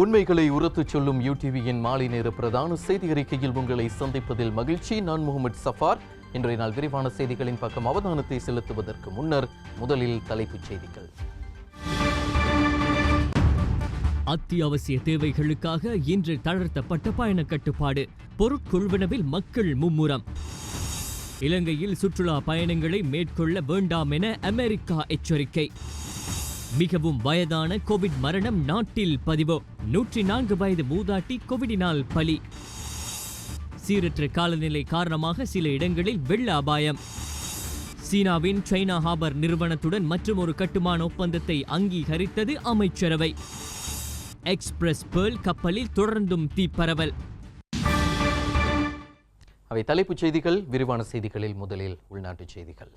உண்மைகளை உரத்துச் சொல்லும் யூடிவியின் மாலை நேர பிரதான செய்தி அறிக்கையில் உங்களை சந்திப்பதில் மகிழ்ச்சி. நான் முகமது சஃபார். இன்றைய நாள் விரிவான செய்திகளின் பக்கம் அவதானத்தை செலுத்துவதற்கு முன்னர் முதலில் தலைப்புச் செய்திகள். அத்தியாவசிய தேவைகளுக்காக இன்று தளர்த்தப்பட்ட பயண கட்டுப்பாடு. பொருட்கொள்வனவில் மக்கள் மும்முரம். இலங்கையில் சுற்றுலா பயணங்களை மேற்கொள்ள வேண்டாம் என அமெரிக்கா எச்சரிக்கை. மிகவும் வயதான கோவிட் மரணம் நாட்டில் பதிவு. 104 வயது மூதாட்டி கோவிடினால் பலி. சீரற்ற காலநிலை காரணமாக சில இடங்களில் வெள்ள அபாயம். சீனாவின் சைனா ஹார்பர் நிறுவனத்துடன் மற்றும் ஒரு கட்டுமான ஒப்பந்தத்தை அங்கீகரித்தது அமைச்சரவை. எக்ஸ்பிரஸ் பேர்ல் கப்பலில் தொடர்ந்தும் தீப்பரவல். அவை தலைப்புச் செய்திகள். விரிவான செய்திகளில் முதலில் உள்நாட்டுச் செய்திகள்.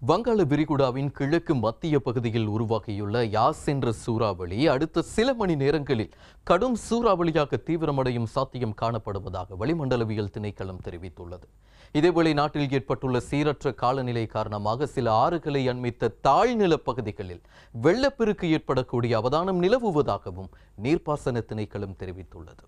வங்காள விரிகுடாவின் கிழக்கு மத்திய பகுதியில் உருவாகியுள்ள யாஸ் என்ற சூறாவளி அடுத்த சில மணி நேரங்களில் கடும் சூறாவளியாக தீவிரமடையும் சாத்தியம் காணப்படுவதாக வளிமண்டலவியல் திணைக்களம் தெரிவித்துள்ளது. இதேவேளை நாட்டில் ஏற்பட்டுள்ள சீரற்ற காலநிலை காரணமாக சில ஆறுகளை அண்மித்த தாழ்நில பகுதிகளில் வெள்ளப்பெருக்கு ஏற்படக்கூடிய அவதானம் நிலவுவதாகவும் நீர்ப்பாசன திணைக்களம் தெரிவித்துள்ளது.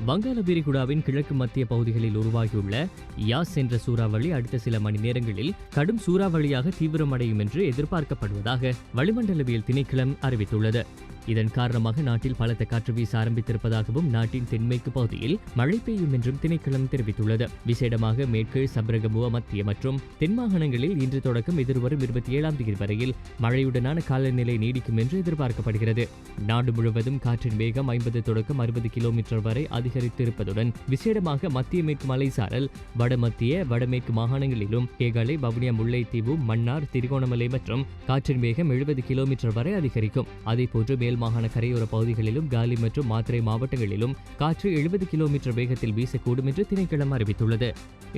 வங்காள விரிகுடாவின் கிழக்கு மத்திய பகுதிகளில் உருவாகியுள்ள யாஸ் என்ற சூறாவளி அடுத்த சில மணி நேரங்களில் கடும் சூறாவளியாக தீவிரமடையும் என்று எதிர்பார்க்கப்படுவதாக வளிமண்டலவியல் திணைக்களம் அறிவித்துள்ளது. இதன் காரணமாக நாட்டில் பலத்த காற்று வீச ஆரம்பித்திருப்பதாகவும் நாட்டின் தென்மேற்கு பகுதியில் மழை பெய்யும் என்றும் திணைக்களம் தெரிவித்துள்ளது. விசேடமாக மேற்கு சப்ரகமுவ மத்திய மற்றும் தென் மாகாணங்களில் இன்று தொடக்கம் எதிர்வரும் 27ஆம் தேதி வரையில் மழையுடனான காலநிலை நீடிக்கும் என்று எதிர்பார்க்கப்படுகிறது. நாடு முழுவதும் காற்றின் வேகம் 50 தொடக்கம் 60 கிலோமீட்டர் வரை அதிகரித்திருப்பதுடன் விசேடமாக மத்திய மேற்கு மலைசாரல் வடமத்திய வடமேற்கு மாகாணங்களிலும் கேகாலை, வவுனியா, முல்லைத்தீவு, மன்னார், திருகோணமலை மற்றும் காற்றின் வேகம் 70 கிலோமீட்டர் வரை அதிகரிக்கும். அதேபோன்று மேல் மாகாண கரையோர பகுதிகளிலும் காலி மற்றும் மாத்தறை மாவட்டங்களிலும் காற்று 70 கிலோமீட்டர் வேகத்தில் வீசக்கூடும் என்று திணைக்களம் அறிவித்துள்ளது.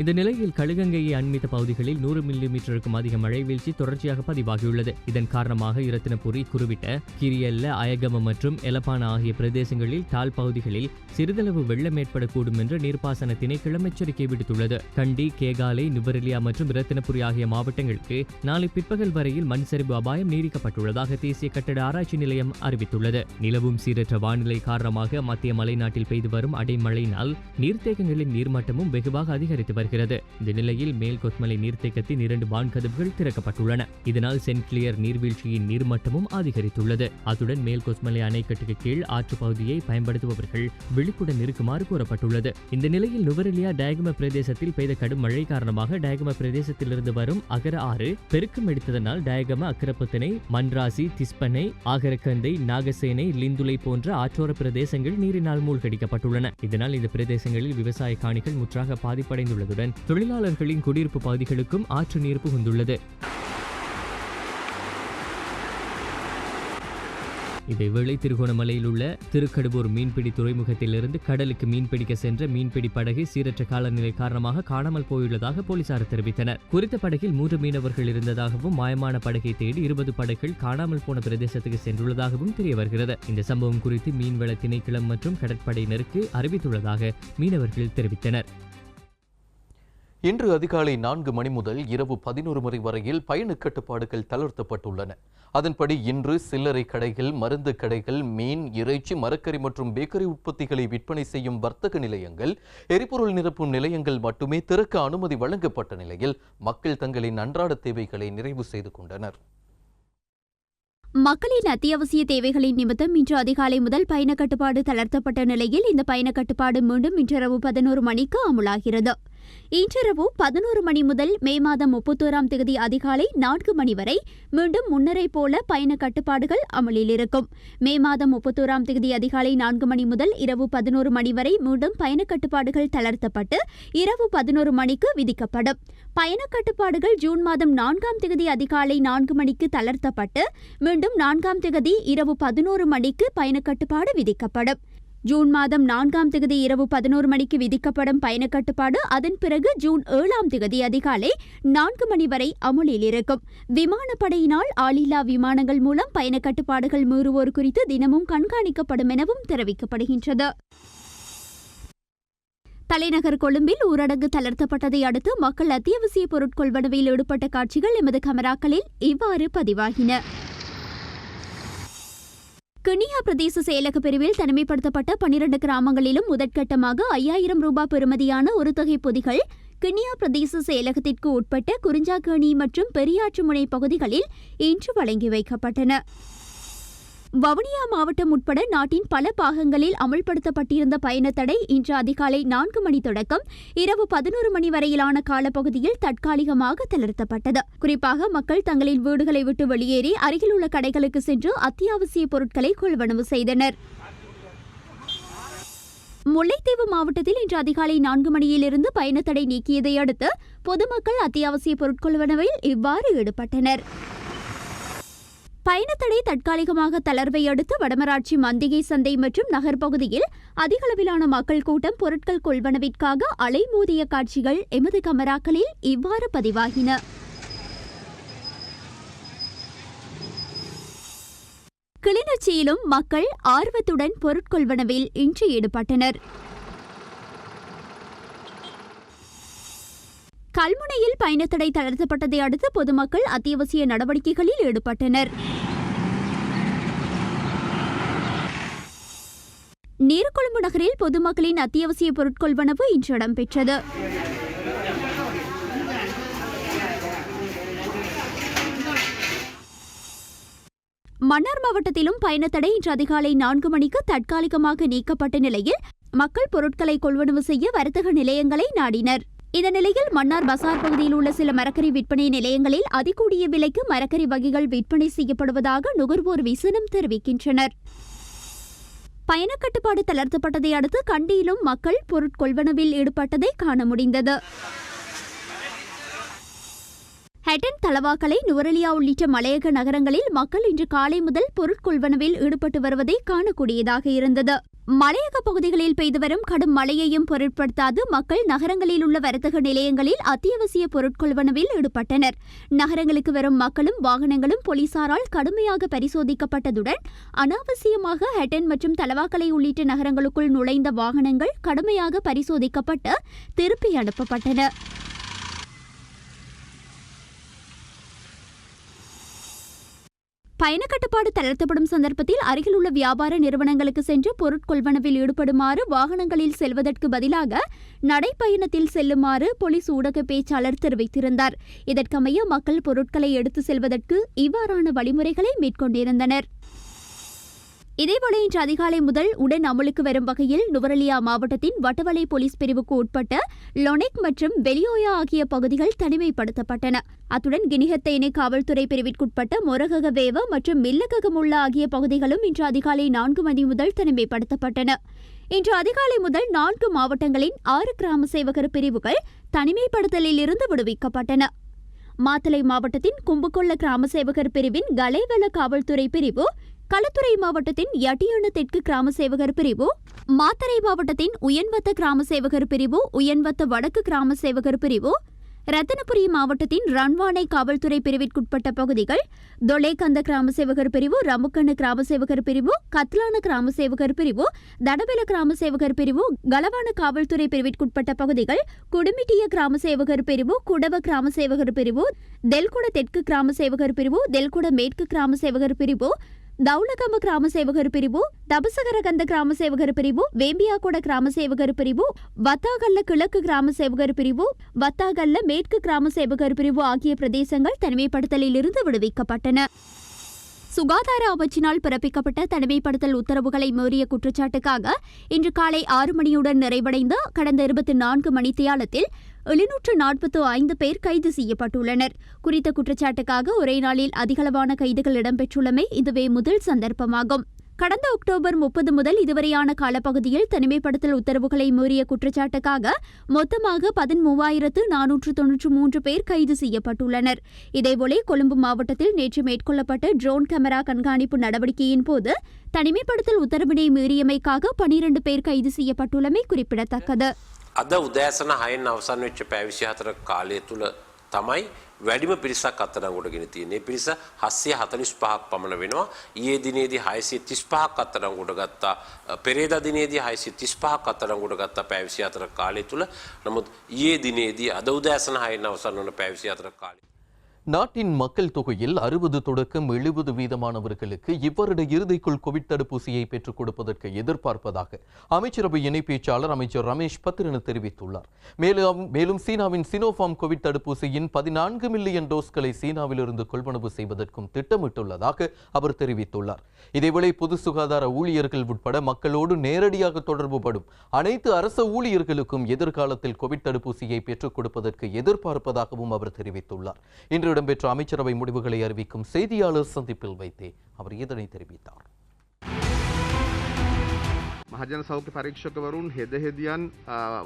இந்த நிலையில் களுகங்கையை அண்மித்த பகுதிகளில் 100 மில்லிமீட்டருக்கும் அதிக மழை வீழ்ச்சி தொடர்ச்சியாக பதிவாகியுள்ளது. இதன் காரணமாக இரத்தினபுரி, குருவிட்ட, கிரியல்ல, அயகம மற்றும் எலப்பான ஆகிய பிரதேசங்களில் தாழ் பகுதிகளில் சிறிதளவு வெள்ளம் ஏற்படக்கூடும் என்று நீர்ப்பாசன திணைக்களம் எச்சரிக்கை விடுத்துள்ளது. கண்டி, கேகாலை, நுவரெலியா மற்றும் இரத்தினபுரி ஆகிய மாவட்டங்களுக்கு நாளை பிற்பகல் வரையில் மண் சரிவு அபாயம் நீடிக்கப்பட்டுள்ளதாக தேசிய கட்டட ஆராய்ச்சி நிலையம் அறிவித்துள்ளது. நிலவும் சீரற்ற வானிலை காரணமாக மத்திய மலைநாட்டில் பெய்து வரும் அடைமழையினால் நீர்த்தேக்கங்களின் நீர்மட்டமும் வெகுவாக அதிகரித்து வருகிறது. இந்த நிலையில் மேல் கொத்மலை நீர்த்தேக்கத்தின் 2 வான்கதவுகள் திறக்கப்பட்டுள்ளன. இதனால் சென்ட் கிளியர் நீர்வீழ்ச்சியின் நீர்மட்டமும் அதிகரித்துள்ளது. அத்துடன் மேல் கொத்மலை அணைக்கட்டுக்கு கீழ் ஆற்று பகுதியை பயன்படுத்துபவர்கள் விழிப்புடன் இருக்குமாறு கூறப்பட்டுள்ளது. இந்த நிலையில் நுவரெலியா டயகம பிரதேசத்தில் பெய்த கடும் மழை காரணமாக டயகம பிரதேசத்திலிருந்து வரும் அகர ஆறு பெருக்கம் எடுத்ததனால் டயகம, அக்கரப்புத்தனை, மன்ராசி, திஸ்பனை, ஆகரக்கந்தை, நாகசேனை, லிந்துலை போன்ற ஆற்றோர பிரதேசங்கள் நீரினால் மூழ்கடிக்கப்பட்டுள்ளன. இதனால் இந்த பிரதேசங்களில் விவசாய காணிகள் முற்றாக பாதிப்படைந்துள்ளதுடன் தொழிலாளர்களின் குடியிருப்பு பகுதிகளுக்கும் ஆற்று நீர் புகுந்துள்ளது. இதேவேளை திருகோணமலையில் உள்ள திருக்கடுவூர் மீன்பிடி துறைமுகத்திலிருந்து கடலுக்கு மீன்பிடிக்க சென்ற மீன்பிடி படகு சீரற்ற காலநிலை காரணமாக காணாமல் போயுள்ளதாக போலீசார் தெரிவித்தனர். குறித்த படகில் 3 மீனவர்கள் இருந்ததாகவும் மாயமான படகை தேடி 20 படகுகள் காணாமல் போன பிரதேசத்துக்கு சென்றுள்ளதாகவும் தெரிய வருகிறது. இந்த சம்பவம் குறித்து மீன்வள திணைக்களம் மற்றும் கடற்படையினருக்கு அறிவித்துள்ளதாக மீனவர்கள் தெரிவித்தனர். இன்று அதிகாலை 4 மணி முதல் இரவு 11 மணி வரையில் பயண கட்டுப்பாடுகள் தளர்த்தப்பட்டுள்ளன. அதன்படி இன்று சில்லறை கடைகள், மருந்து கடைகள், மீன், இறைச்சி, மரக்கறி மற்றும் பேக்கரி உற்பத்திகளை விற்பனை செய்யும் வர்த்தக நிலையங்கள், எரிபொருள் நிரப்பும் நிலையங்கள் மட்டுமே திறக்க அனுமதி வழங்கப்பட்ட நிலையில் மக்கள் தங்களின் அன்றாட தேவைகளை நிறைவு செய்து கொண்டனர். மக்களின் அத்தியாவசிய தேவைகளின் நிமித்தம் இன்று அதிகாலை முதல் பயண கட்டுப்பாடு தளர்த்தப்பட்ட நிலையில் இந்த பயண கட்டுப்பாடு மீண்டும் இன்றிரவு 11 மணிக்கு அமுலாகிறது. இன்றிரவு 11 மணி முதல் மே மாதம் 31ஆம் தேதி அதிகாலை 4 மணி வரை மீண்டும் முன்னரை போல பயண கட்டுப்பாடுகள் அமலில் இருக்கும். மே மாதம் 31ஆம் தேதி அதிகாலை 4 மணி முதல் இரவு 11 மணி வரை மீண்டும் பயண கட்டுப்பாடுகள் தளர்த்தப்பட்டு இரவு 11 மணிக்கு விதிக்கப்படும். பயண கட்டுப்பாடுகள் ஜூன் மாதம் 4ஆம் தேதி அதிகாலை 4 மணிக்கு தளர்த்தப்பட்டு மீண்டும் 4ஆம் தேதி இரவு 11 மணிக்கு பயண கட்டுப்பாடு விதிக்கப்படும். ஜூன் மாதம் 4ஆம் தேதி இரவு 11 மணிக்கு விதிக்கப்படும் பயண கட்டுப்பாடு அதன் பிறகு ஜூன் 7ஆம் தேதி அதிகாலை 4 மணி வரை அமுலில் இருக்கும். விமானப்படையினால் ஆளில்லா விமானங்கள் மூலம் பயண கட்டுப்பாடுகள் மீறுவோர் குறித்து தினமும் கண்காணிக்கப்படும் எனவும் தெரிவிக்கப்படுகின்றது. தலைநகர் கொழும்பில் ஊரடங்கு தளர்த்தப்பட்டதை அடுத்து மக்கள் அத்தியாவசிய பொருட்கொள்வனவில் ஈடுபட்ட காட்சிகள் எமது கமராக்களில் இவ்வாறு பதிவாகின. கிண்ணியா பிரதேச செயலக பிரிவில் தனிமைப்படுத்தப்பட்ட 12 கிராமங்களிலும் முதற்கட்டமாக 5000 ரூபாய் பெறுமதியான ஒரு தொகை பொதிகள் கிண்ணியா பிரதேச செயலகத்திற்கு உட்பட்ட குறிஞ்சாக்கேணி மற்றும் பெரியாற்றுமுனை பகுதிகளில் இன்று வழங்கி வைக்கப்பட்டன. வவுனியா மாவட்டம் உட்பட நாட்டின் பல பாகங்களில் அமல்படுத்தப்பட்டிருந்த பயணத்தடை இன்று அதிகாலை 4 மணி தொடக்கம் இரவு 11 மணி வரையிலான காலப்பகுதியில் தற்காலிகமாக தளர்த்தப்பட்டது. குறிப்பாக மக்கள் தங்களின் வீடுகளை விட்டு வெளியேறி அருகிலுள்ள கடைகளுக்கு சென்று அத்தியாவசிய பொருட்களை கொள்வனவு செய்தனர். முல்லைத்தீவு மாவட்டத்தில் இன்று அதிகாலை 4 மணியிலிருந்து பயணத்தடை நீக்கியதை அடுத்து பொதுமக்கள் அத்தியாவசிய பொருட்கொள்வனவில் இவ்வாறு ஈடுபட்டனர். பயணத்தடை தற்காலிகமாக தளர்வை அடுத்து வடமராட்சி மந்திகை சந்தை மற்றும் நகர் பகுதியில் அதிகளவிலான மக்கள் கூட்டம் பொருட்கள் கொள்வனவிற்காக அலைமோதிய காட்சிகள் எமது கமராக்களில் இவ்வாறு பதிவாகின. கிளிநொச்சியிலும் மக்கள் ஆர்வத்துடன் பொருட்கொள்வனவில் இன்று ஈடுபட்டனர். கல்முனையில் பயணத்தடை தளர்த்தப்பட்டதை அடுத்து பொதுமக்கள் அத்தியாவசிய நடவடிக்கைகளில் ஈடுபட்டனர். நீர்கொழும்பு நகரில் பொதுமக்களின் அத்தியாவசிய பொருட்கொள்வனவு இன்று இடம்பெற்றது. மன்னார் மாவட்டத்திலும் பயணத்தடை இன்று அதிகாலை 4 மணிக்கு தற்காலிகமாக நீக்கப்பட்ட நிலையில் மக்கள் பொருட்களை கொள்வனவு செய்ய வர்த்தக நிலையங்களை நாடினர். இந்த நிலையில் மன்னார் பசார் பகுதியில் உள்ள சில மரக்கறி விற்பனை நிலையங்களில் அதிகூடிய விலைக்கு மரக்கறி வகைகள் விற்பனை செய்யப்படுவதாக நுகர்வோர் விசனம் தெரிவிக்கின்றனர். பயணக்கட்டுப்பாடு தளர்த்தப்பட்டதை அடுத்து கண்டியிலும் மக்கள் பொருட்கொள்வனவில் ஈடுபட்டதை காண முடிந்தது. ஹட்டன், தலவாக்கலை, நுவரெலியா உள்ளிட்ட மலையக நகரங்களில் மக்கள் இன்று காலை முதல் பொருட்கொள்வனவில் ஈடுபட்டு வருவதை காணக்கூடியதாக இருந்தது. மலையக பகுதிகளில் பெய்து வரும் கடும் மழையையும் பொருட்படுத்தாது மக்கள் நகரங்களில் உள்ள வர்த்தக நிலையங்களில் அத்தியாவசிய பொருட்கொள்வனவில் ஈடுபட்டனர். நகரங்களுக்கு வரும் மக்களும் வாகனங்களும் போலீசாரால் கடுமையாக பரிசோதிக்கப்பட்டதுடன் அனாவசியமாக ஹட்டன் மற்றும் தலவாக்கலை உள்ளிட்ட நகரங்களுக்குள் நுழைந்த வாகனங்கள் கடுமையாக பரிசோதிக்கப்பட்டு திருப்பி அனுப்பப்பட்டன. பயணக்கட்டுப்பாடு தளர்த்தப்படும் சந்தர்ப்பத்தில் அருகில் உள்ள வியாபார நிறுவனங்களுக்கு சென்று பொருட்கொள்வனவில் ஈடுபடுமாறு வாகனங்களில் செல்வதற்கு பதிலாக நடைப்பயணத்தில் செல்லுமாறு போலீஸ் ஊடக பேச்சாளர் தெரிவித்திருந்தார். இதற்கமைய மக்கள் பொருட்களை எடுத்து செல்வதற்கு இவ்வாறான வழிமுறைகளை மேற்கொண்டிருந்தனர். இதேபோல இன்று அதிகாலை முதல் உடன் அமலுக்கு வரும் வகையில் நுவரெலியா மாவட்டத்தின் வட்டவளை போலீஸ் பிரிவுக்கு உட்பட்ட லொனெக் மற்றும் வெலியோயா ஆகிய பகுதிகள் தனிமைப்படுத்தப்பட்டன. அத்துடன் கினிஹத்தேனை காவல்துறை பிரிவிற்குட்பட்ட மொரககவேவ மற்றும் மில்லககமுள்ள ஆகிய பகுதிகளும் இன்று அதிகாலை 4 மணி முதல் தனிமைப்படுத்தப்பட்டன. இன்று அதிகாலை முதல் 4 மாவட்டங்களின் 6 கிராம சேவகர் பிரிவுகள் தனிமைப்படுத்தலில் இருந்து விடுவிக்கப்பட்டன. மாத்தளை மாவட்டத்தின் கும்புகொள்ள கிராம சேவகர் பிரிவின் கலேவல காவல்துறை பிரிவு, களத்துறை மாவட்டத்தின் யட்டியான தெற்கு கிராம சேவகர் பிரிவு, மாத்தறை மாவட்டத்தின் உயன்வத்த கிராம சேவகர் பிரிவு, உயன்வத்த வடக்கு கிராம சேவகர் பிரிவு, ரத்தனபுரி மாவட்டத்தின் ரன்வானை காவல்துறை பிரிவிற்குட்பட்ட பகுதிகள், தொலேகந்த கிராம சேவகர் பிரிவு, ரமுக்கண்ண கிராம சேவகர் பிரிவு, கத்லான கிராம சேவகர் பிரிவு, தடபெல கிராம சேவகர் பிரிவு, கலவான காவல்துறை பிரிவிற்குட்பட்ட பகுதிகள், குடுமிட்டிய கிராம சேவகர் பிரிவு, குடவ கிராம சேவகர் பிரிவு, தெல்குட தெற்கு கிராம சேவகர் பிரிவு, தெல்குட மேற்கு கிராம சேவகர் பிரிவு, தவுலகம கிராம சேவகர் பிரிவு, தபசகரகந்த கிராம சேவகர் பிரிவு, வேம்பியாகொட கிராம சேவகர் பிரிவு, வத்தாகல்ல கிழக்கு கிராம சேவகர் பிரிவு, வத்தாகல்ல மேற்கு கிராம சேவகர் பிரிவு ஆகிய பிரதேசங்கள் தனிமைப்படுத்தலில் இருந்து விடுவிக்கப்பட்டன. சுகாதார அமைச்சினால் பிறப்பிக்கப்பட்ட தனிமைப்படுத்தல் உத்தரவுகளை மீறிய குற்றச்சாட்டுக்காக இன்று காலை 6 மணியுடன் நிறைவடைந்த கடந்த 24 மணித்தியாலத்தில் 745 பேர் கைது செய்யப்பட்டுள்ளனர். குறித்த குற்றச்சாட்டுக்காக ஒரே நாளில் அதிகளவான கைதுகள் இடம்பெற்றுள்ளமை இதுவே முதல் சந்தர்ப்பமாகும். கடந்த அக்டோபர் 30 முதல் இதுவரையான காலப்பகுதியில் தனிமைப்படுத்தல் உத்தரவுகளை மீறிய குற்றச்சாட்டுக்காக மொத்தமாக 13,493 பேர் கைது செய்யப்பட்டுள்ளனர். இதேபோல கொழும்பு மாவட்டத்தில் நேற்று மேற்கொள்ளப்பட்ட ட்ரோன் கேமரா கண்காணிப்பு நடவடிக்கையின் போது தனிமைப்படுத்தல் உத்தரவினை மீறியமைக்காக 12 பேர் கைது செய்யப்பட்டுள்ளமை குறிப்பிடத்தக்கது. අද උදෑසන 6න් අවසන් වෙච්ච පැය 24 කාලය තුල තමයි වැඩිම පිරිසක් අත්අඩංගුවට ගෙන තියෙන්නේ. පිරිස 745ක් පමණ වෙනවා. ඊයේ දිනේදී 635ක් අත්අඩංගුවට ගත්තා. පෙරේදා දිනේදී 635ක් අත්අඩංගුවට ගත්තා පැය 24 කාලය තුල. නමුත් ඊයේ දිනේදී අද උදෑසන 6න් අවසන් වන පැය 24 කාලය நாட்டின் மக்கள் தொகையில் 60 தொடக்கம் 70 வீதமானவர்களுக்கு இவ்வருட இறுதிக்குள் கோவிட் தடுப்பூசியை பெற்றுக் கொடுப்பதற்கு எதிர்பார்ப்பதாக அமைச்சரவை இணை பேச்சாளர் அமைச்சர் ரமேஷ் பத்ரன் தெரிவித்துள்ளார். மேலும் சீனாவின் சினோஃபார்ம் கோவிட் தடுப்பூசியின் 14 மில்லியன் டோஸ்களை சீனாவிலிருந்து கொள்வனவு செய்வதற்கும் திட்டமிட்டுள்ளதாக அவர் தெரிவித்துள்ளார். இதேவேளை பொது சுகாதார ஊழியர்கள் உட்பட மக்களோடு நேரடியாக தொடர்புபடும் அனைத்து அரசு ஊழியர்களுக்கும் எதிர்காலத்தில் கோவிட் தடுப்பூசியை பெற்றுக் கொடுப்பதற்கு எதிர்பார்ப்பதாகவும் அவர் தெரிவித்துள்ளார். இன்று இடம்பெற்ற அமைச்சரவை முடிவுகளை அறிவிக்கும் செய்தியாளர் சந்திப்பில் வைத்தே அவர் இதனை தெரிவித்தார். මහජන සෞඛ්‍ය පරීක්ෂකවරුන් හෙදහෙදියන්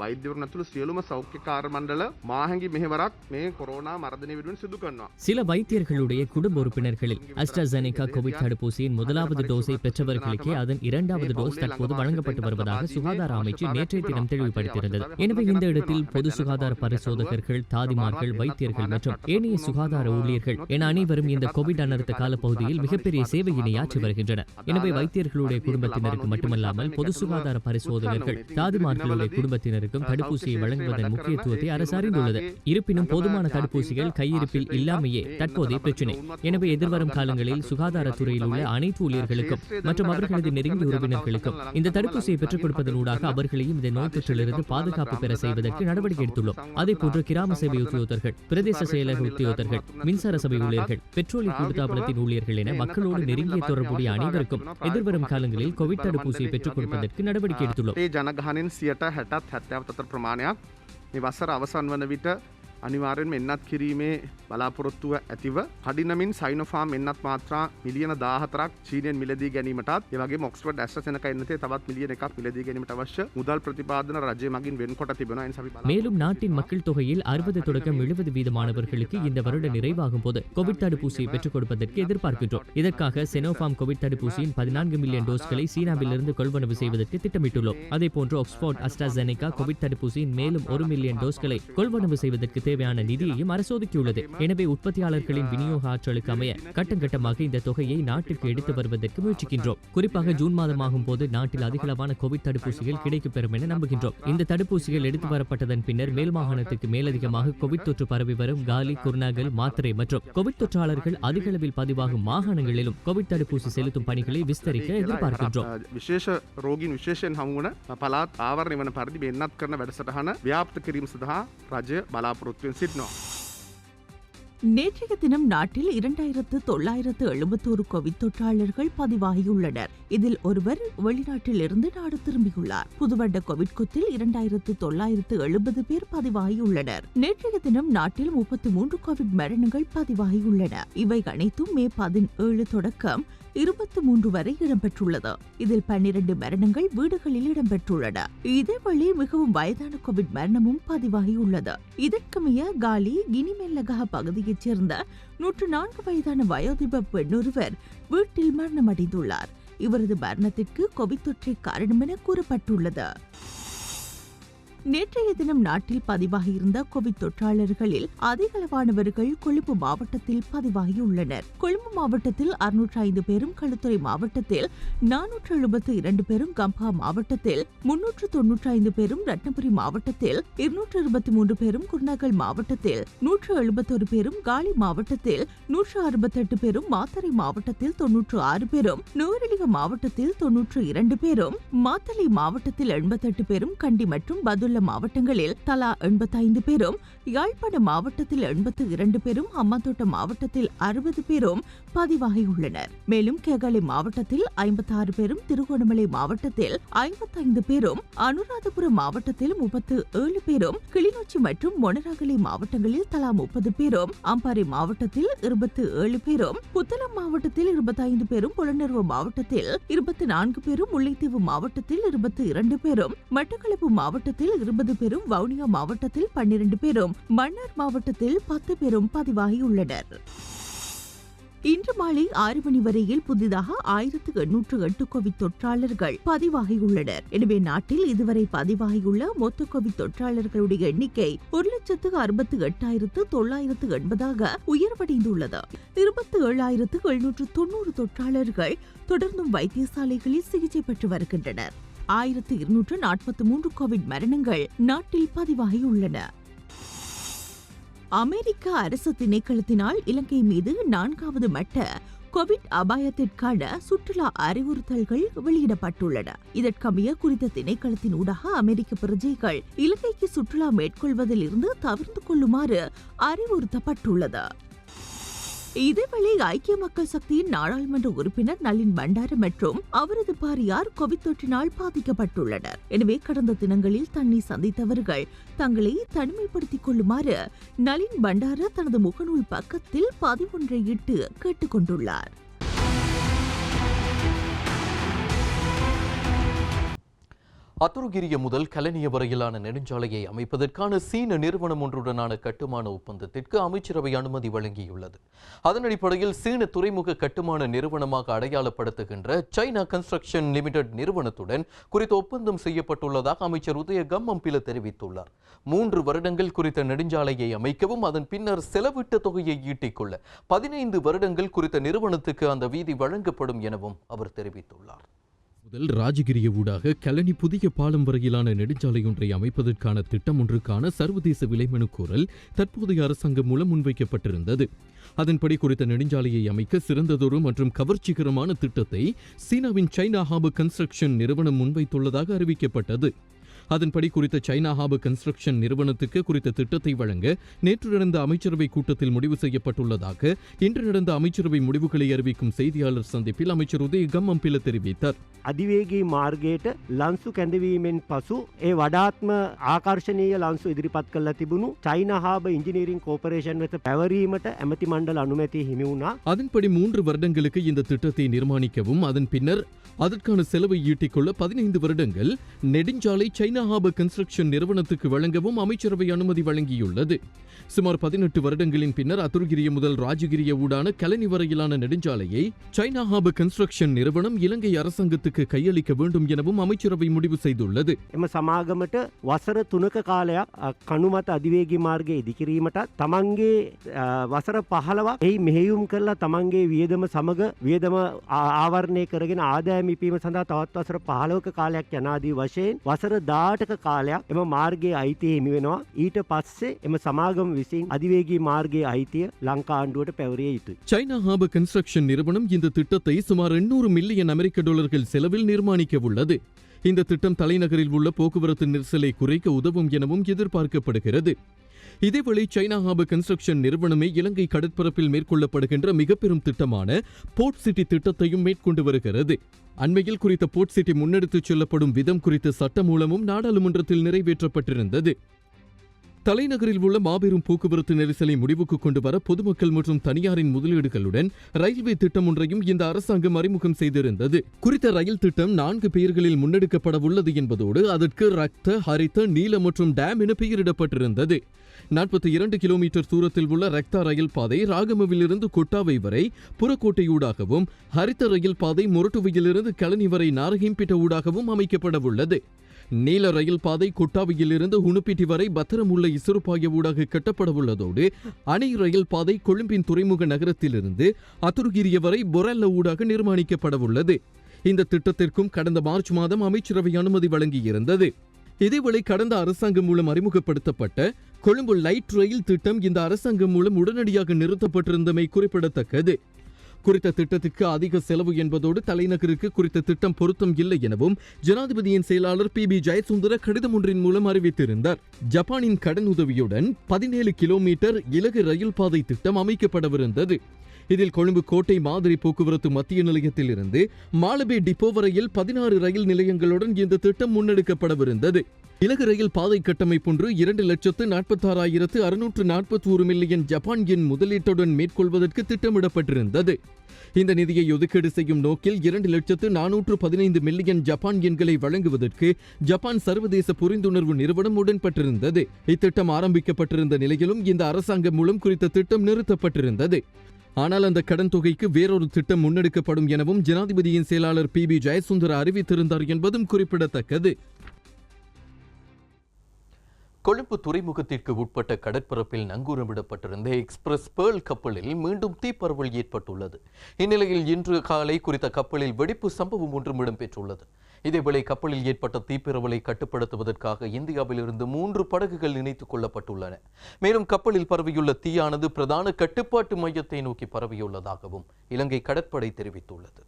වෛද්‍යවරුන් ඇතුළු සියලුම සෞඛ්‍ය කාර්ය මණ්ඩල මාහැඟි මෙහෙවරක් මේ කොරෝනා මර්ධනය වෙනුවෙන් සිදු කරනවා. சில வைத்தியர்களுடைய குடும்ப உறுப்பினர்களில் அஸ்ட்ராசெனேகா கோவிட் தடுப்பூசியின் முதலாவது டோஸை பெற்றவர்களுக்கே அதன் இரண்டாவது டோஸ் தற்போது வழங்கப்பட்டு வருவதாக சுகாதார அமைச்சு நேற்றைய தினம் தெளிவுபடுத்தியிருந்தது. எனவே இந்த இடத்தில் பொது சுகாதார பரிசோதகர்கள், தாதிமார்கள், வைத்தியர்கள் மற்றும் ஏனைய சுகாதார ஊழியர்கள் என அனைவரும் இந்த கோவிட் அனர்த்த காலப்பகுதியில் மிகப்பெரிய சேவையினை ஆற்றி வருகின்றனர். எனவே வைத்தியர்களுடைய குடும்பத்தினருக்கு மட்டுமல்லாமல் பொது சுகாதார பரிசோதகர்கள், தாதிமார்களுடைய குடும்பத்தினருக்கும் தடுப்பூசியை வழங்குவதன் முக்கியத்துவத்தை அரசு அறிந்துள்ளது. இருப்பினும் போதுமான தடுப்பூசிகள் கையிருப்பில் இல்லாமையே தற்போதைய பிரச்சினை. எனவே எதிர்வரும் காலங்களில் சுகாதாரத்துறையில் உள்ள அனைத்து ஊழியர்களுக்கும் மற்றும் அவர்களது நெருங்கிய உறவினர்களுக்கும் இந்த தடுப்பூசியை பெற்றுக் கொடுப்பதனூடாக அவர்களையும் இந்த நோய் தொற்றிலிருந்து பாதுகாப்பு பெற செய்வதற்கு நடவடிக்கை எடுத்துள்ளோம். அதேபோன்று கிராம சேவை உத்தியோகர்கள், பிரதேச செயலக உத்தியோகர்கள், மின்சார சபை ஊழியர்கள், பெட்ரோலிய கூட்டுத்தாபனத்தின் ஊழியர்கள் என மக்களோடு நெருங்கிய தொடர்புடைய அனைவருக்கும் எதிர்வரும் காலங்களில் கோவிட் தடுப்பூசியை பெற்றுக் கொடுப்பதற்கு நடவடிக்கை எடுத்துள்ளோம். ජනගහනෙන් 60-70 ප්‍රමාණයක් මේ වසර අවසන් වන විට අනිවාර්යෙන්ම එන්නත් කිරීමේ බලාපොරොත්තුව ඇතිව කඩිනමින් සයිනෝෆාර්ම් එන්නත් මාත්‍රා මිලියන 14ක් චීනයෙන් මිලදී ගැනීමටත් ඒ වගේම ඔක්ස්ෆර්ඩ් ඇස්ට්‍රාසෙනකා එන්නතේ තවත් මිලියන 1ක් මිලදී ගැනීමට අවශ්‍ය මුදල් ප්‍රතිපාදන රජය මගින් වෙන්කොට තිබෙනවා. ඒ නිසා අපි மேலும் நாட்டின் மக்கள் தொகையில் 60 தொடக்கம் 70 வீதமானவர்களுக்கு இந்த வருட நிறைவாகும் போது கோவிட் தடுப்பூசியை பெற்றுக் கொடுப்பதற்கு எதிர்பார்க்கின்றோம். இதற்காக சினோஃபார்ம் கோவிட் தடுப்பூசியின் 14 மில்லியன் டோஸ்களை சீனாவிலிருந்து கொள்வனவு செய்வதற்கு திட்டமிட்டுள்ளோம். அதேபோன்று ஆக்ஸ்போர்ட் அஸ்ட்ராசெனேகா கோவிட் தடுப்பூசியின் மேலும் 1 மில்லியன் டோஸ்களை கொள்வனவு செய்வதற்கு தேவையான நிதியையும் அரசு ஒதுக்கியுள்ளது. எனவே உற்பத்தியாளர்களின் விநியோக ஆற்றலுக்கு அமைய கட்டம் கட்டமாக இந்த தொகையை நாட்டுக்கு எடுத்து வருவதற்கு முயற்சிக்கின்றோம். குறிப்பாக ஜூன் மாதமாகும் போது நாட்டில் அதிகளவான கோவிட் தடுப்பூசிகள் கிடைக்கப்பெறும் என நம்புகின்றோம். இந்த தடுப்பூசிகள் எடுத்து வரப்பட்டதன் பின்னர் மேல் மாகாணத்துக்கு மேலதிகமாக கோவிட் தொற்று பரவி வரும் காலி, குர்நாகல், மாத்தறை மற்றும் கோவிட் தொற்றாளர்கள் அதிக அளவில் பதிவாகும் மாகாணங்களிலும் கோவிட் தடுப்பூசி செலுத்தும் பணிகளை விஸ்தரிக்க எதிர்பார்க்கின்றோம். විශේෂ රෝගීන් විශේෂයෙන් හමු වන පළාත් ආවරණය වන පරිදි වෙනත් කරන වැඩසටහන ව්‍යාප්ත කිරීම සඳහා රජය බලාපොරොත්තුවෙන් සිටිනවා. நேற்றைய தினம் நாட்டில் 2971 கோவிட் தொற்றாளர்கள் பதிவாகியுள்ளனர். இதில் ஒருவர் வெளிநாட்டில் இருந்து நாடு திரும்பியுள்ளார். புதுவண்ட கோவிட் குத்தில் 2970 பேர் பதிவாகியுள்ளனர். நேற்றைய தினம் நாட்டில் 33 கோவிட் மரணங்கள் பதிவாகியுள்ளன. இவை அனைத்தும் மே 17 தொடக்கம் 23 வரை இடம்பெற்றுள்ளது. இதில் 12 மரணங்கள் வீடுகளில் இடம்பெற்றுள்ளன. இதேவேளை மிகவும் வயதான கோவிட் மரணமும் பதிவாகியுள்ளது. இதற்கமைய காலி, கினிமெல்லகா பகுதியைச் சேர்ந்த 104 வயதான வயோதிப பெண்ணொருவர் வீட்டில் மரணமடைந்துள்ளார். இவரது மரணத்திற்கு கோவிட் தொற்றே காரணம் என கூறப்பட்டுள்ளது. நேற்றைய தினம் நாட்டில் பதிவாகியிருந்த கோவிட் தொற்றாளர்களில் அதிகளவானவர்கள் கொழும்பு மாவட்டத்தில் பதிவாகியுள்ளனர். கொழும்பு மாவட்டத்தில் 605 பேரும், களுத்துறை மாவட்டத்தில் 472 பேரும், கம்பா மாவட்டத்தில் 395 பேரும், ரத்னபுரி மாவட்டத்தில் 223 பேரும், குர்நாகல் மாவட்டத்தில் 171 பேரும், காலி மாவட்டத்தில் 168 பேரும், மாத்தறை மாவட்டத்தில் 96 பேரும், நுவரெலியா மாவட்டத்தில் 92 பேரும், மாத்தளை மாவட்டத்தில் 88 பேரும், கண்டி மற்றும் பதுளை மத்துள்ள மாவட்டங்களில் தலா 85 பேரும், யாழ்ப்பாண மாவட்டத்தில் 82 பேரும், ஹம்பாந்தோட்ட மாவட்டத்தில் 60 பேரும் பதிவாகியுள்ளனர். மேலும் கேகாலை மாவட்டத்தில் 56 பேரும், திருகோணமலை மாவட்டத்தில் 55 பேரும், அனுராதபுரம் மாவட்டத்தில் 37 பேரும், கிளிநொச்சி மற்றும் மொனராகலை மாவட்டங்களில் தலா 30 பேரும், அம்பாறை மாவட்டத்தில் 27 பேரும், புத்தளம் மாவட்டத்தில் 25 பேரும், புலனறுவ மாவட்டத்தில் 24 பேரும், முல்லைத்தீவு மாவட்டத்தில் 22 பேரும், மட்டக்களப்பு மாவட்டத்தில் 20 பேரும், வவுனியா மாவட்டத்தில் 12 பேரும், மன்னார் மாவட்டத்தில் 10 பேரும் பதிவாகியுள்ளனர். இன்று மாலை 6 மணி வரையில் புதிதாக 1808 கோவிட் தொற்றாளர்கள் பதிவாகியுள்ளனர். எனவே நாட்டில் இதுவரை பதிவாகியுள்ள மொத்த கோவிட் தொற்றாளர்களுடைய எண்ணிக்கை 1,68,980 உயர்வடைந்துள்ளது. 27,790 தொற்றாளர்கள் தொடர்ந்தும் வைத்தியசாலைகளில் சிகிச்சை பெற்று வருகின்றனர். 1243 கோவிட் மரணங்கள் நாட்டில் பதிவாகியுள்ளன. அமெரிக்க அரசு திணைக்களத்தினால் இலங்கை மீது 4வது மட்ட கோவிட் அபாயத்திற்கான சுற்றுலா அறிவுறுத்தல்கள் வெளியிடப்பட்டுள்ளன. இதற்கமைய குறித்த திணைக்களத்தின் ஊடாக அமெரிக்க பிரஜைகள் இலங்கைக்கு சுற்றுலா மேற்கொள்வதில் இருந்து தவிர்த்து கொள்ளுமாறு அறிவுறுத்தப்பட்டுள்ளது. இதேவேளை ஐக்கிய மக்கள் சக்தியின் நாடாளுமன்ற உறுப்பினர் நளின் பண்டார மற்றும் அவரது பாரியார் கோவிட் தொற்றினால் பாதிக்கப்பட்டுள்ளனர். எனவே கடந்த தினங்களில் தன்னை சந்தித்தவர்கள் தங்களை தனிமைப்படுத்திக் கொள்ளுமாறு நளின் பண்டார தனது முகநூல் பக்கத்தில் பதிவொன்றை இட்டு கேட்டுக் கொண்டுள்ளார். அத்துருகிரிய முதல் கலனிய வரையிலான நெடுஞ்சாலையை அமைப்பதற்கான சீன நிறுவனம் ஒன்றுடனான கட்டுமான ஒப்பந்தத்திற்கு அமைச்சரவை அனுமதி வழங்கியுள்ளது. அதன் அடிப்படையில் சீன துறைமுக கட்டுமான நிறுவனமாக அடையாளப்படுத்துகின்ற சைனா கன்ஸ்ட்ரக்ஷன் லிமிடெட் நிறுவனத்துடன் குறித்த ஒப்பந்தம் செய்யப்பட்டுள்ளதாக அமைச்சர் உதய கம்மம்பில தெரிவித்துள்ளார். 3 வருடங்கள் குறித்த நெடுஞ்சாலையை அமைக்கவும் அதன் பின்னர் செலவிட்ட தொகையை ஈட்டிக்கொள்ள 15 வருடங்கள் குறித்த நிறுவனத்துக்கு அந்த வீதி வழங்கப்படும் எனவும் அவர் தெரிவித்துள்ளார். முதல் ராஜகிரிய ஊடாக கலனி புதிய பாலம் வரையிலான நெடுஞ்சாலையொன்றை அமைப்பதற்கான திட்டம் ஒன்றுக்கான சர்வதேச விலைமனு கோரல் தற்போதைய அரசாங்கம் மூலம் முன்வைக்கப்பட்டிருந்தது. அதன்படி குறித்த நெடுஞ்சாலையை அமைக்க சிறந்ததொரு மற்றும் கவர்ச்சிகரமான திட்டத்தை சீனாவின் சைனா ஹார்பர் கன்ஸ்ட்ரக்ஷன் நிறுவனம் முன்வைத்துள்ளதாக அறிவிக்கப்பட்டது. அதன்படி குறித்த சைனா ஹார்பர் கன்ஸ்ட்ரக்ஷன் நிறுவனத்துக்கு குறித்த திட்டத்தை வழங்க நேற்று நடந்த அமைச்சரவை கூட்டத்தில் முடிவு செய்யப்பட்டுள்ளதாக இன்று நடந்த அமைச்சரவை முடிவுகளை அறிவிக்கும் செய்தியாளர் சந்திப்பில் அமைச்சர் உதய கம்மம்பில தெரிவித்தார். අධිවේගී මාර්ගයට ලන්සු කැඳවීමෙන් පසු ඒ වඩාත්ම ආකර්ශනීය ලන්සු ඉදිරිපත් කරලා තිබුණු චයිනා හාබර් ඉංජිනීරින් කෝපරේෂන් වෙත පැවරීමට ඇමති මණ්ඩල අනුමැතිය හිමි වුණා. அதன்படி 3 வருடங்களுக்கு இந்த திட்டத்தை நிர்மாணிக்கவும் அதன் பின்னர் அதற்கான செலவை ஈட்டிக்கொள்ள 15 வருடங்கள் நெடுஞ்சாலை சைனா ஹார்பர் கன்ஸ்ட்ரக்ஷன் நிறுவனத்துக்கு வழங்கவும் அமைச்சரவை அனுமதி வழங்கியுள்ளது. சுமார் 18 வருடங்களின் பின்னர் அத்துருகிரிய முதல் ராஜகிரிய ஊடான கலனி வரையிலான நெடுஞ்சாலையை சைனா ஹார்பர் கன்ஸ்ட்ரக்ஷன் நிறுவனம் இலங்கை அரசாங்கத்துக்கு கையளிக்க வேண்டும் எனவும் அமைச்சரவை முடிவு செய்துள்ளது. එම සමාගමට වසර 3ක කාලයක් කණුමත අධිවේගී මාර්ගය ඉදිකිරීමටත් තමන්ගේ වසර 15ක් එහි මෙහෙයුම් කරලා තමන්ගේ වියදම සමග වියදම ආවරණය කරගෙන ආදායම ඉපීම සඳහා තවත් වසර 15ක කාලයක් යනාදී වශයෙන් වසර 18ක කාලයක් එම මාර්ගයේ අයිතිය හිමි වෙනවා. ඊට පස්සේ එම සමාගම විසින් අධිවේගී මාර්ගයේ අයිතිය ලංකා ආණ්ඩුවට පැවරිය යුතුයි. சைனா ஹார்பர் கன்ஸ்ட்ரக்ஷன் நிறுவனம் இந்த திட்டத்தை சுமார் 800 மில்லியன் அமெரிக்க டாலர்கள் செலவில் நிர்மாணிக்க உள்ளது. இந்த திட்டம் தலைநகரில் உள்ள போக்குவரத்து நெரிசலை குறைக்க உதவும் எனவும் எதிர்பார்க்கப்படுகிறது. இதேவேளை சைனா ஹார்பர் கன்ஸ்ட்ரக்ஷன் நிறுவனமே இலங்கை கடற்பரப்பில் மேற்கொள்ளப்படுகின்ற மிக பெரும் திட்டமான போர்ட் சிட்டி திட்டத்தையும் மேற்கொண்டு வருகிறது. அண்மையில் குறித்த போர்ட் சிட்டி முன்னெடுத்துச் செல்லப்படும் விதம் குறித்த சட்டமூலமும் நாடாளுமன்றத்தில் நிறைவேற்றப்பட்டிருந்தது. தலைநகரில் உள்ள மாபெரும் போக்குவரத்து நெரிசலை முடிவுக்கு கொண்டு வர பொதுமக்கள் மற்றும் தனியாரின் முதலீடுகளுடன் ரயில்வே திட்டம் ஒன்றையும் இந்த அரசாங்கம் அறிமுகம் செய்திருந்தது. குறித்த ரயில் திட்டம் 4 பெயர்களில் முன்னெடுக்கப்பட உள்ளது என்பதோடு அதற்கு ரக்த, ஹரித, நீல மற்றும் டேம் என பெயரிடப்பட்டிருந்தது. 42 கிலோமீட்டர் தூரத்தில் உள்ள ரக்தா ரயில் பாதை ராகமவிலிருந்து கொட்டாவை வரை புறக்கோட்டையூடாகவும், ஹரித ரயில் பாதை மொரட்டுவையிலிருந்து கலனி வரை நாரகிம்பிட்ட ஊடாகவும் அமைக்கப்பட உள்ளது. நீல ரயில் பாதை கொட்டாவையிலிருந்து உணுப்பிட்டி வரை பத்திரமுள்ள இசுறுப்பாய ஊடாக கட்டப்பட உள்ளதோடு அணை ரயில் பாதை கொழும்பின் துறைமுக நகரத்திலிருந்து அத்துருகிரிய வரை பொரல்ல ஊடாக நிர்மாணிக்கப்பட உள்ளது. இந்த திட்டத்திற்கும் கடந்த மார்ச் மாதம் அமைச்சரவை அனுமதி வழங்கியிருந்தது. இதேவேளை கடந்த அரசாங்கம் மூலம் அறிமுகப்படுத்தப்பட்ட கொழும்பு லைட் ரயில் திட்டம் இந்த அரசாங்கம் மூலம் உடனடியாக நிறுத்தப்பட்டிருந்தமை குறிப்பிடத்தக்கது. குறித்த திட்டத்துக்கு அதிக செலவு என்பதோடு தலைநகருக்கு குறித்த திட்டம் பொருத்தம் இல்லை எனவும் ஜனாதிபதியின் செயலாளர் PB ஜெயசுந்தர கடிதம் ஒன்றின் மூலம் அறிவித்திருந்தார். ஜப்பானின் கடன் உதவியுடன் 17 கிலோமீட்டர் இலகு ரயில் பாதை திட்டம் அமைக்கப்படவிருந்தது. இதில் கொழும்பு கோட்டை மாதிரி போக்குவரத்து மத்திய நிலையத்தில் இருந்து மாலபே டிப்போ வரையில் 16 ரயில் நிலையங்களுடன் இந்த திட்டம் முன்னெடுக்கப்படவிருந்தது. இலகு ரயில் பாதை கட்டமைப்பொன்று 2,46,641 மில்லியன் ஜப்பான் யென் முதலீட்டுடன் மேற்கொள்வதற்கு திட்டமிடப்பட்டிருந்தது. இந்த நிதியை ஒதுக்கீடு செய்யும் நோக்கில் 2,415 மில்லியன் ஜப்பான் யென்களை வழங்குவதற்கு ஜப்பான் சர்வதேச புரிந்துணர்வு நிறுவனம் உடன்பட்டிருந்தது. இத்திட்டம் ஆரம்பிக்கப்பட்டிருந்த நிலையிலும் இந்த அரசாங்கம் மூலம் குறித்த திட்டம் நிறுத்தப்பட்டிருந்தது. ஆனால் அந்த கடன் தொகைக்கு வேறொரு திட்டம் முன்னெடுக்கப்படும் எனவும் ஜனாதிபதியின் செயலாளர் PB ஜெயசுந்தர அறிவித்திருந்தார் என்பதும் குறிப்பிடத்தக்கது. கொழும்பு துறைமுகத்திற்கு உட்பட்ட கடற்பரப்பில் நங்கூரமிடப்பட்டிருந்த எக்ஸ்பிரஸ் பேர்ல் கப்பலில் மீண்டும் தீப்பரவல் ஏற்பட்டுள்ளது. இந்நிலையில் இன்று காலை குறித்த கப்பலில் வெடிப்பு சம்பவம் ஒன்றும் இடம்பெற்றுள்ளது. இதேவேளை கப்பலில் ஏற்பட்ட தீப்பரவலை கட்டுப்படுத்துவதற்காக இந்தியாவிலிருந்து 3 படகுகள் இணைத்துக் கொள்ளப்பட்டுள்ளன. மேலும் கப்பலில் பரவியுள்ள தீயானது பிரதான கட்டுப்பாட்டு மையத்தை நோக்கி பரவியுள்ளதாகவும் இலங்கை கடற்படை தெரிவித்துள்ளது.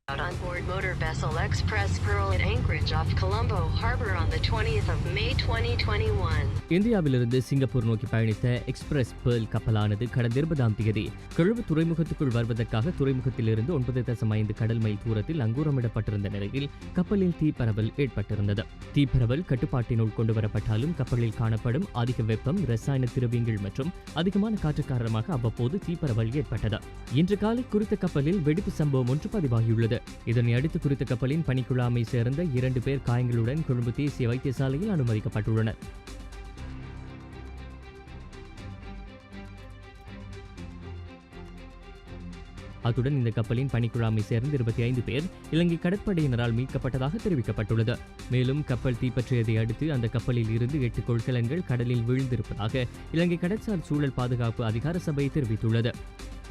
On board motor vessel Express Pearl at Anchorage off Colombo Harbour on the 20th of May 2021. இந்தியாவிலிருந்து சிங்கப்பூர் நோக்கி பயணித்த எக்ஸ்பிரஸ் பேர்ல் கப்பலானது கடந்த 20ஆம் தேதி கொழும்பு துறைமுகத்துக்குள் வருவதற்காக துறைமுகத்திலிருந்து 9.5 கடல் மைல் தூரத்தில் அங்கூரமிடப்பட்டிருந்த நிலையில் கப்பலில் தீப்பரவல் ஏற்பட்டிருந்தது. தீப்பரவல் கட்டுப்பாட்டினுள் கொண்டு வரப்பட்டாலும் கப்பலில் காணப்படும் அதிக வெப்பம், ரசாயன திரவியங்கள் மற்றும் அதிகமான காற்று காரணமாக அவ்வப்போது தீப்பரவல் ஏற்பட்டது. இன்று காலை குறித்த கப்பலில் வெடிப்பு சம்பவம் ஒன்று பதிவாகியுள்ளது. இதனை அடுத்து குறித்த கப்பலின் பணிக்குழாமை சேர்ந்த 2 பேர் காயங்களுடன் கொழும்பு தேசிய வைத்தியசாலையில் அனுமதிக்கப்பட்டுள்ளனர். அத்துடன் இந்த கப்பலின் பணிக்குழாமை சேர்ந்த 25 பேர் இலங்கை கடற்படையினரால் மீட்கப்பட்டதாக தெரிவிக்கப்பட்டுள்ளது. மேலும் கப்பல் தீப்பற்றியதை அடுத்து அந்த கப்பலில் இருந்து 8 கொள்கலன்கள் கடலில் வீழ்ந்திருப்பதாக இலங்கை கடற்சார் சூழல் பாதுகாப்பு அதிகார சபை தெரிவித்துள்ளது.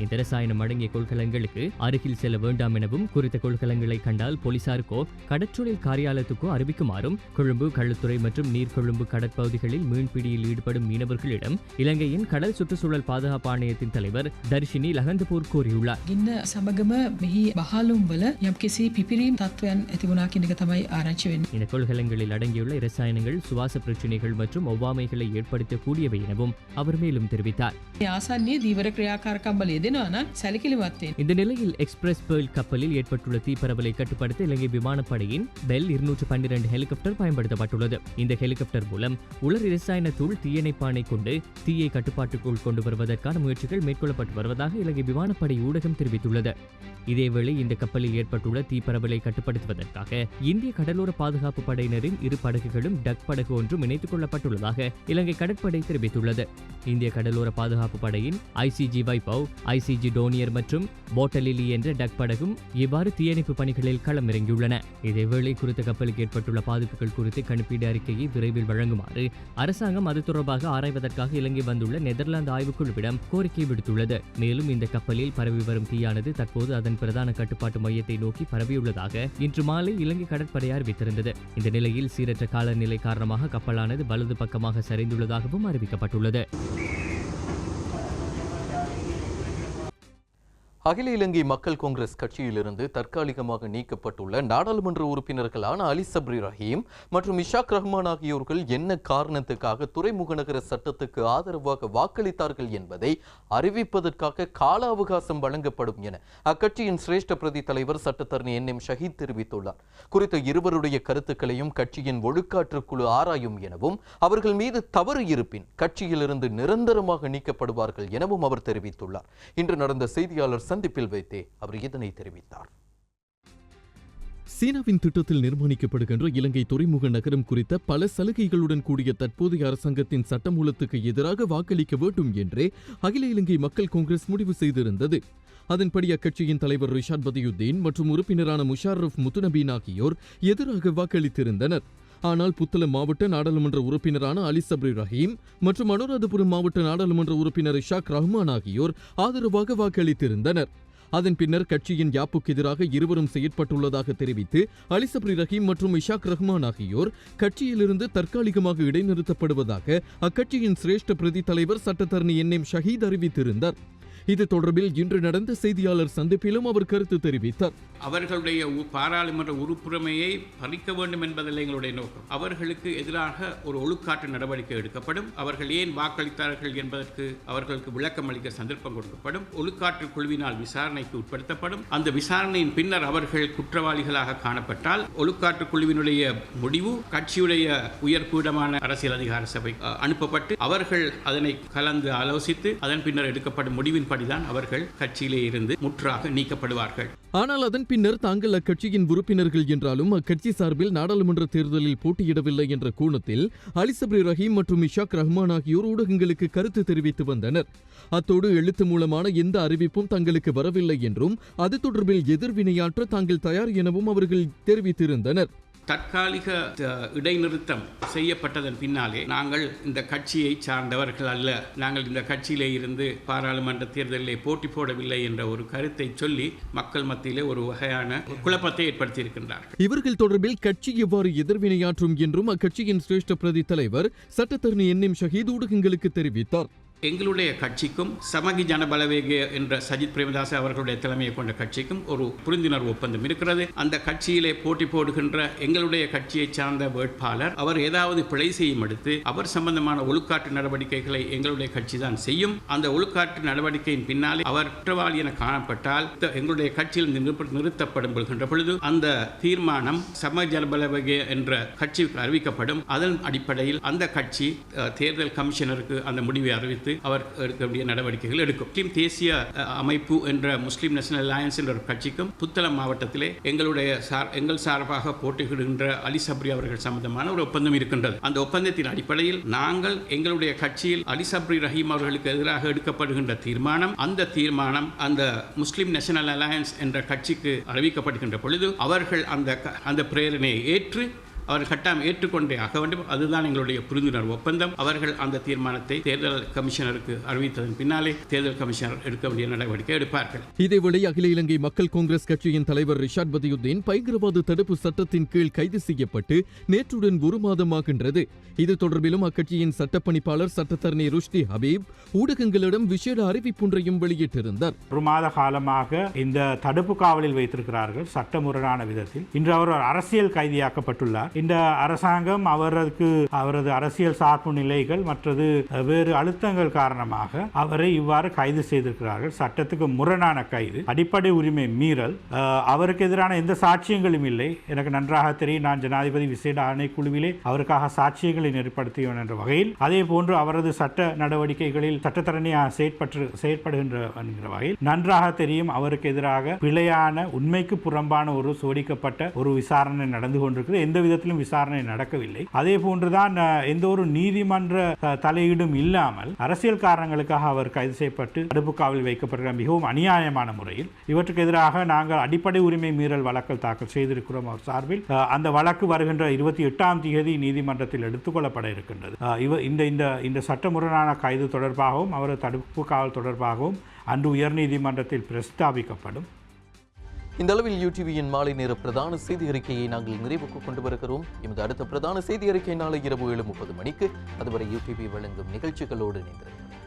இந்த ரசாயனம் அடங்கிய கொள்கலன்களுக்கு அருகில் செல்ல வேண்டாம் எனவும் குறித்த கொள்கலன்களை கண்டால் போலீசாருக்கோ கடற்றொழில் காரியாலயத்துக்கோ அறிவிக்குமாறும் கொழும்பு, கள்ளுத்துறை மற்றும் நீர்கொழும்பு கடற்பகுதிகளில் மீன்பிடியில் ஈடுபடும் மீனவர்களிடம் இலங்கையின் கடல் சுற்றுச்சூழல் பாதுகாப்பு ஆணையத்தின் தலைவர் தர்ஷினி லகந்தபூர் கூறியுள்ளார். ගින්න සමගම මෙහි බහලුම් වල යම්කිසි පිපිරීම් තත්ත්වයන් ඇති වුණා කියන එක තමයි ආරංචි වෙන්නේ. இந்த கொள்கலன்களில் அடங்கியுள்ள இரசாயனங்கள் சுவாச பிரச்சினைகள் மற்றும் ஒவ்வாமைகளை ஏற்படுத்தக்கூடியவை எனவும் அவர் மேலும் தெரிவித்தார். ආසන්නයේ දීවර ක්‍රියාකාරකම් බල යෙදෙනවා නම් සැලකිලිමත් වෙන්න. இந்த நிலையில் எக்ஸ்பிரஸ் பேர்ல் கப்பலில் ஏற்பட்டுள்ள தீப்பரவலை கட்டுப்படுத்த இலங்கை விமானப்படையின் பெல் 212 ஹெலிகாப்டர் பயன்படுத்தப்பட்டுள்ளது. இந்த ஹெலிகாப்டர் மூலம் உலர் இரசாயன தூள் தீயணைப்பானை கொண்டு தீயை கட்டுப்பாட்டுக்குள் கொண்டு வருவதற்கான முயற்சிகள் மேற்கொள்ளப்பட்டு வருவதாக இலங்கை விமானப்படை ஊடகம் தெரிவித்துள்ளது. இதேவேளை இந்த கப்பலில் ஏற்பட்டுள்ள தீப்பரவலை கட்டுப்படுத்துவதற்காக இந்திய கடலோர பாதுகாப்பு படையினரின் 2 படகுகளும் டக் படகு ஒன்றும் இணைத்துக் கொள்ளப்பட்டுள்ளதாக இலங்கை கடற்படை தெரிவித்துள்ளது. இந்திய கடலோர பாதுகாப்பு படையின் ICG வைபவ், ICG டோனியர் மற்றும் போட்டலிலி என்ற டக் படகும் இவ்வாறு தீயணைப்பு பணிகளில் களமிறங்கியுள்ளன. இதேவேளை குறித்த கப்பலுக்கு ஏற்பட்டுள்ள பாதிப்புகள் குறித்து கணிப்பீடு அறிக்கையை விரைவில் வழங்குமாறு அரசாங்கம் அது தொடர்பாக ஆராய்வதற்காக இலங்கை வந்துள்ள நெதர்லாந்து ஆய்வுக்குழுவிடம் கோரிக்கை விடுத்துள்ளது. மேலும் இந்த கப்பலில் பரவி வரும் தீயானது தற்போது அதன் பிரதான கட்டுப்பாட்டு மையத்தை நோக்கி பரவியுள்ளதாக இன்று மாலை இலங்கை கடற்படை அறிவித்திருந்தது. இந்த நிலையில் சீரற்ற காலநிலை காரணமாக கப்பலானது வலது பக்கமாக சரிந்துள்ளதாகவும் அறிவிக்கப்பட்டுள்ளது. அகில இலங்கை மக்கள் காங்கிரஸ் கட்சியிலிருந்து தற்காலிகமாக நீக்கப்பட்டுள்ள நாடாளுமன்ற உறுப்பினர்களான அலி சப்ரி ரஹீம் மற்றும் இஷாக் ரஹ்மான் ஆகியோர்கள் என்ன காரணத்துக்காக துறைமுக நகர சட்டத்துக்கு ஆதரவாக வாக்களித்தார்கள் என்பதை அறிவிப்பதற்காக கால அவகாசம் வழங்கப்படும் என அக்கட்சியின் சிரேஷ்ட பிரதி தலைவர் சட்டத்தரணி NM ஷஹீத் தெரிவித்துள்ளார். குறித்த இருவருடைய கருத்துக்களையும் கட்சியின் ஒழுக்காற்று குழு ஆராயும் எனவும் அவர்கள் மீது தவறு இருப்பின் கட்சியிலிருந்து நிரந்தரமாக நீக்கப்படுவார்கள் எனவும் அவர் தெரிவித்துள்ளார். இன்று நடந்த செய்தியாளர் சந்திப்பில் வைத்தே அவர் இதனை தெரிவித்தார். சீனாவின் திட்டத்தில் நிர்மாணிக்கப்படுகின்ற இலங்கை துறைமுக நகரம் குறித்த பல சலுகைகளுடன் கூடிய தற்போதைய அரசாங்கத்தின் சட்டமூலத்துக்கு எதிராக வாக்களிக்க வேண்டும் என்றே அகில இலங்கை மக்கள் காங்கிரஸ் முடிவு செய்திருந்தது. அதன்படி அக்கட்சியின் தலைவர் ரிஷாட் பதியுத்தீன் மற்றும் உறுப்பினரான முஷாரஃப் முத்துநபீன் ஆகியோர் எதிராக வாக்களித்திருந்தனர். ஆனால் புத்தளம் மாவட்ட நாடாளுமன்ற உறுப்பினரான அலி சப்ரி ரஹீம் மற்றும் அனுராதபுரம் மாவட்ட நாடாளுமன்ற உறுப்பினர் இஷாக் ரஹ்மான் ஆகியோர் ஆதரவாக வாக்களித்திருந்தனர். அதன் பின்னர் கட்சியின் யாப்புக்கு எதிராக இருவரும் செயற்பட்டுள்ளதாக தெரிவித்து அலி சப்ரி ரஹீம் மற்றும் இஷாக் ரஹ்மான் ஆகியோர் கட்சியிலிருந்து தற்காலிகமாக இடைநிறுத்தப்படுவதாக அக்கட்சியின் சிரேஷ்ட பிரதி தலைவர் சட்டத்தரணி NM ஷஹீத் அறிவித்திருந்தார். இது தொடர்பில் இன்று நடந்த செய்தியாளர் சந்திப்பிலும் அவர் கருத்து தெரிவித்தார். அவர்களுடைய பாராளுமன்ற உறுப்புரிமையை பறிக்க வேண்டும் என்பதில் எங்களுடைய நோக்கம். அவர்களுக்கு எதிராக ஒரு ஒழுக்காற்று நடவடிக்கை எடுக்கப்படும். அவர்கள் ஏன் வாக்களித்தார்கள் என்பதற்கு அவர்களுக்கு விளக்கம் அளிக்க சந்தர்ப்பம் கொடுக்கப்படும். ஒழுக்காற்று குழுவினால் விசாரணைக்கு உட்படுத்தப்படும். அந்த விசாரணையின் பின்னர் அவர்கள் குற்றவாளிகளாக காணப்பட்டால் ஒழுக்காற்று குழுவினுடைய முடிவு கட்சியுடைய உயர்பீடமான அரசியல் அதிகார சபை அனுப்பப்பட்டு அவர்கள் அதனை கலந்து ஆலோசித்து அதன் பின்னர் எடுக்கப்படும் முடிவின்படிதான் அவர்கள் கட்சியிலே இருந்து முற்றாக நீக்கப்படுவார்கள். ஆனால் அதன் பின்னர் தாங்கள் அக்கட்சியின் உறுப்பினர்கள் என்றாலும் அக்கட்சி சார்பில் நாடாளுமன்ற தேர்தலில் போட்டியிடவில்லை என்ற கோணத்தில் அலி சப்ரி ரஹீம் மற்றும் இஷாக் ரஹ்மான் ஆகியோர் ஊடகங்களுக்கு கருத்து தெரிவித்து வந்தனர். அத்தோடு எழுத்து மூலமான எந்த அறிவிப்பும் தங்களுக்கு வரவில்லை என்றும் அது தொடர்பில் எதிர்வினையாற்ற தாங்கள் தயார் எனவும் அவர்கள் தெரிவித்திருந்தனர். தற்காலிக இடைநிறுத்தம் செய்யப்பட்டதன் பின்னாலே நாங்கள் இந்த கட்சியை சார்ந்தவர்கள் அல்ல, நாங்கள் இந்த கட்சியிலே இருந்து பாராளுமன்ற தேர்தலிலே போட்டி போடவில்லை என்ற ஒரு கருத்தை சொல்லி மக்கள் மத்தியிலே ஒரு வகையான குழப்பத்தை ஏற்படுத்தியிருக்கின்றார்கள். இவர்கள் தொடர்பில் கட்சி எவ்வாறு எதிர்வினையாற்றும் என்றும் அக்கட்சியின் சிரேஷ்ட பிரதி தலைவர் சட்டத்தரணி NM ஷஹீத் ஊடகங்களுக்கு தெரிவித்தார். எங்களுடைய கட்சிக்கும் சமகி ஜனபலவேக என்ற சஜித் பிரேமதாச அவர்களுடைய தலைமையை கொண்ட கட்சிக்கும் ஒரு புரிந்துணர்வு ஒப்பந்தம் இருக்கிறது. அந்த கட்சியிலே போட்டி போடுகின்ற எங்களுடைய கட்சியை சார்ந்த வேட்பாளர் அவர் ஏதாவது பிழை செய்யும் எடுத்து அவர் சம்பந்தமான ஒழுக்காற்று நடவடிக்கைகளை எங்களுடைய கட்சி தான் செய்யும். அந்த ஒழுக்காற்று நடவடிக்கையின் பின்னாலே அவர் குற்றவாளி என காணப்பட்டால் எங்களுடைய கட்சியில் நிறுத்தப்படுகின்ற பொழுது அந்த தீர்மானம் சமகி ஜனபலவேக என்ற கட்சிக்கு அறிவிக்கப்படும். அதன் அடிப்படையில் அந்த கட்சி தேர்தல் கமிஷனருக்கு அந்த முடிவை அறிவித்து அவர் எடுக்க வேண்டிய நடவடிக்கைகள் எடுக்கும். தேசிய அமைப்பு என்ற முஸ்லிம் நேஷனல் அலையன்ஸ் என்ற கட்சிக்கும் புத்தளம் மாவட்டத்திலே எங்கள் சார்பாக போட்டியிடுகின்ற அலி சப்ரி அவர்கள் சம்பந்தமான ஒரு ஒப்பந்தம் இருக்கின்றது. அந்த ஒப்பந்தத்தின் அடிப்படையில் நாங்கள் எங்களுடைய கட்சியில் அலி சப்ரி ரஹீம் அவர்களுக்கு எதிராக எடுக்கப்படுகின்ற தீர்மானம் அந்த முஸ்லிம் நேஷனல் அலையன்ஸ் என்ற கட்சிக்கு அறிவிக்கப்படுகின்ற பொழுது அவர்கள் அந்த பிரேரணையை ஏற்று அவர்கள் கட்டாயம் ஏற்றுக்கொண்டே ஆக வேண்டும். அதுதான் எங்களுடைய புரிந்துணர்வு ஒப்பந்தம். அவர்கள் அந்த தீர்மானத்தை தேர்தல் கமிஷனருக்கு அறிவித்ததன் பின்னாலே தேர்தல் கமிஷனர் எடுக்க வேண்டிய நடவடிக்கை எடுப்பார்கள். இதேவேளை அகில இலங்கை மக்கள் காங்கிரஸ் கட்சியின் தலைவர் ரிஷாட் பதியுத்தீன் பயங்கரவாத தடுப்பு சட்டத்தின் கீழ் கைது செய்யப்பட்டு நேற்றுடன் ஒரு மாதமாகின்றது. இது தொடர்பிலும் அக்கட்சியின் சட்டப்பணிப்பாளர் சட்டத்தரணி ருஷ்டி ஹபீப் ஊடகங்களிடம் விசேட அறிவிப்பொன்றையும் வெளியிட்டிருந்தார். ஒரு மாத காலமாக இந்த தடுப்பு காவலில் வைத்திருக்கிறார்கள் சட்டமுறையான விதத்தில். இன்று அவர் அரசியல் கைதியாக்கப்பட்டுள்ளார். இந்த அரசாங்கம் அவரது அரசியல் சார்பு நிலைகள் மற்றது வேறு அழுத்தங்கள் காரணமாக அவரை இவ்வாறு கைது செய்திருக்கிறார்கள். சட்டத்துக்கு முரணான கைது, அடிப்படை உரிமை மீறல். அவருக்கு எதிரான எந்த சாட்சியங்களும் இல்லை. எனக்கு நன்றாக தெரியும், நான் ஜனாதிபதி விசேட ஆணைக்குழுவிலே அவருக்காக சாட்சியங்களை நெறிப்படுத்தியவன் என்ற வகையில், அதே போன்று அவரது சட்ட நடவடிக்கைகளில் சட்டத்தரணியாக செயற்படுகின்ற வகையில் நன்றாக தெரியும் அவருக்கு எதிராக பிழையான உண்மைக்கு புறம்பான ஒரு சோடிக்கப்பட்ட ஒரு விசாரணை நடந்து கொண்டிருக்கிறது. எந்த விதத்திலும் விசாரணை நடக்கவில்லை. அதே போன்றுதான் எந்த ஒரு நீதிமன்ற தலையீடும் இல்லாமல் அரசியல் காரணங்களுக்காக அவர் கைது செய்யப்பட்டு தடுப்பு காவலில் வைக்கப்படுகிற மிகவும் அநியாயமான முறையில் இவற்றுக்கு எதிராக நாங்கள் அடிப்படை உரிமை மீறல் வழக்கல் தாக்கல் செய்திருக்கிறோம். அவர் சார்பில் அந்த வழக்கு வருகின்ற 28ஆம் தேதி நீதிமன்றத்தில் எடுத்துக்கொள்ளப்பட இருக்கின்றது. இந்த சட்டமுறையான கைது தொடர்பாகவும் அவரது தடுப்பு காவல் தொடர்பாகவும் அன்று உயர்நீதிமன்றத்தில் பிரஸ்தாபிக்கப்படும். இந்த அளவில் யூடிவியின் மாலை நேர பிரதான செய்தி அறிக்கையை நாங்கள் நிறைவுக்கு கொண்டு வருகிறோம். எமது அடுத்த பிரதான செய்தி அறிக்கை நாளை இரவு 7:30 மணிக்கு. அதுவரை யூடிவி வழங்கும் நிகழ்ச்சிகளோடு இணைந்திருக்கிறோம்.